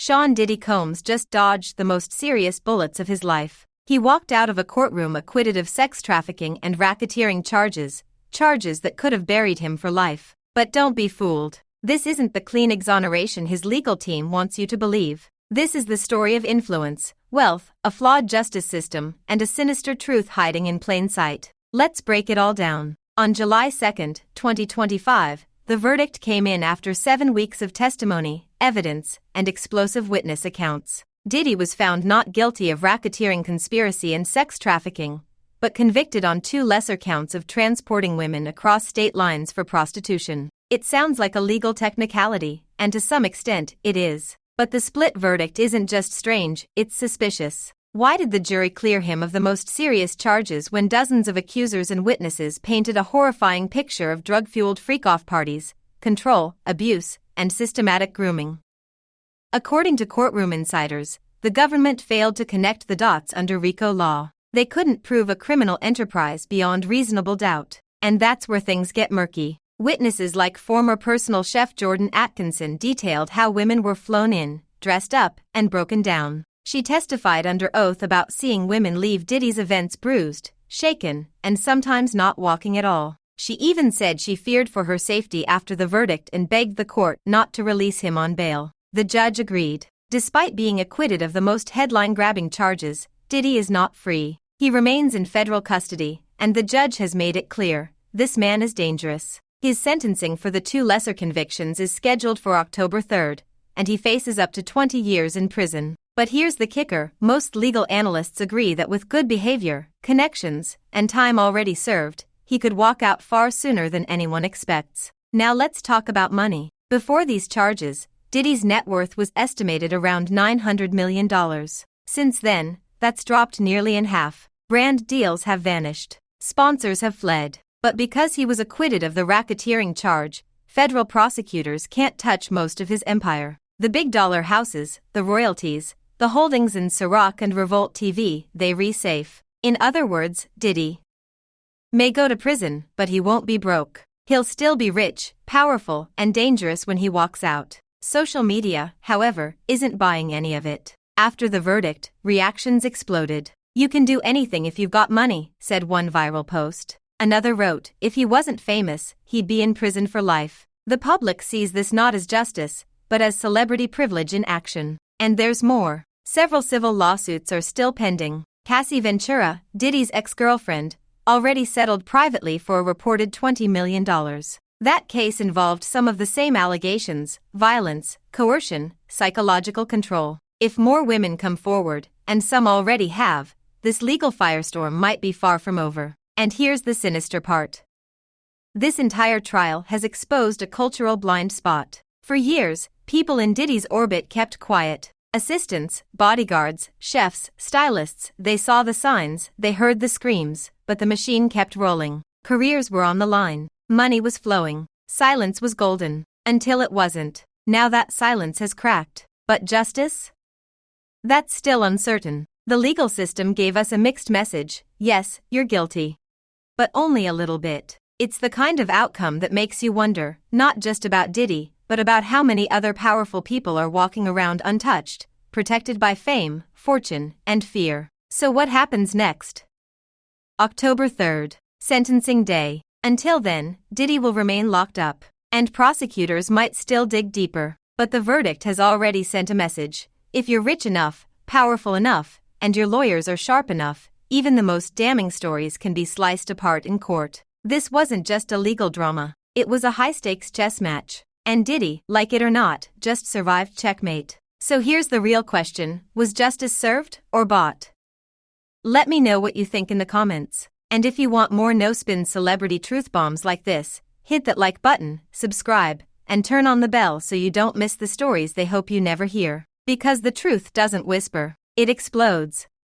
Sean Diddy Combs just dodged the most serious bullets of his life. He walked out of a courtroom acquitted of sex trafficking and racketeering charges that could have buried him for life. But don't be fooled. This isn't the clean exoneration his legal team wants you to believe. This is the story of influence, wealth, a flawed justice system, and a sinister truth hiding in plain sight. Let's break it all down. On July 2, 2025, the verdict came in after 7 weeks of testimony, evidence, and explosive witness accounts. Diddy was found not guilty of racketeering, conspiracy, and sex trafficking, but convicted on 2 lesser counts of transporting women across state lines for prostitution. It sounds like a legal technicality, and to some extent, it is. But the split verdict isn't just strange, it's suspicious. Why did the jury clear him of the most serious charges when dozens of accusers and witnesses painted a horrifying picture of drug-fueled freak-off parties, control, abuse, and systematic grooming? According to courtroom insiders, the government failed to connect the dots under RICO law. They couldn't prove a criminal enterprise beyond reasonable doubt. And that's where things get murky. Witnesses like former personal chef Jordan Atkinson detailed how women were flown in, dressed up, and broken down. She testified under oath about seeing women leave Diddy's events bruised, shaken, and sometimes not walking at all. She even said she feared for her safety after the verdict and begged the court not to release him on bail. The judge agreed. Despite being acquitted of the most headline-grabbing charges, Diddy is not free. He remains in federal custody, and the judge has made it clear, this man is dangerous. His sentencing for the 2 lesser convictions is scheduled for October 3rd, and he faces up to 20 years in prison. But here's the kicker, most legal analysts agree that with good behavior, connections, and time already served, he could walk out far sooner than anyone expects. Now let's talk about money. Before these charges, Diddy's net worth was estimated around $900 million. Since then, that's dropped nearly in half. Brand deals have vanished. Sponsors have fled. But because he was acquitted of the racketeering charge, federal prosecutors can't touch most of his empire. The big-dollar houses, the royalties, the holdings in Ciroc and Revolt TV, they re-safe. In other words, Diddy may go to prison, but he won't be broke. He'll still be rich, powerful, and dangerous when he walks out. Social media, however, isn't buying any of it. After the verdict, reactions exploded. "You can do anything if you've got money," said one viral post. Another wrote, "If he wasn't famous, he'd be in prison for life." The public sees this not as justice, but as celebrity privilege in action. And there's more. Several civil lawsuits are still pending. Cassie Ventura, Diddy's ex-girlfriend, already settled privately for a reported $20 million. That case involved some of the same allegations: violence, coercion, psychological control. If more women come forward, and some already have, this legal firestorm might be far from over. And here's the sinister part. This entire trial has exposed a cultural blind spot. For years, people in Diddy's orbit kept quiet. Assistants, bodyguards, chefs, stylists, they saw the signs, they heard the screams, but the machine kept rolling. Careers were on the line. Money was flowing. Silence was golden. Until it wasn't. Now that silence has cracked. But justice? That's still uncertain. The legal system gave us a mixed message: yes, you're guilty. But only a little bit. It's the kind of outcome that makes you wonder, not just about Diddy, but about how many other powerful people are walking around untouched, protected by fame, fortune, and fear. So what happens next? October 3rd, sentencing day. Until then, Diddy will remain locked up, and prosecutors might still dig deeper. But the verdict has already sent a message. If you're rich enough, powerful enough, and your lawyers are sharp enough, even the most damning stories can be sliced apart in court. This wasn't just a legal drama. It was a high-stakes chess match. And Diddy, like it or not, just survived checkmate. So here's the real question: was justice served or bought? Let me know what you think in the comments. And if you want more no-spin celebrity truth bombs like this, hit that like button, subscribe, and turn on the bell so you don't miss the stories they hope you never hear. Because the truth doesn't whisper, it explodes.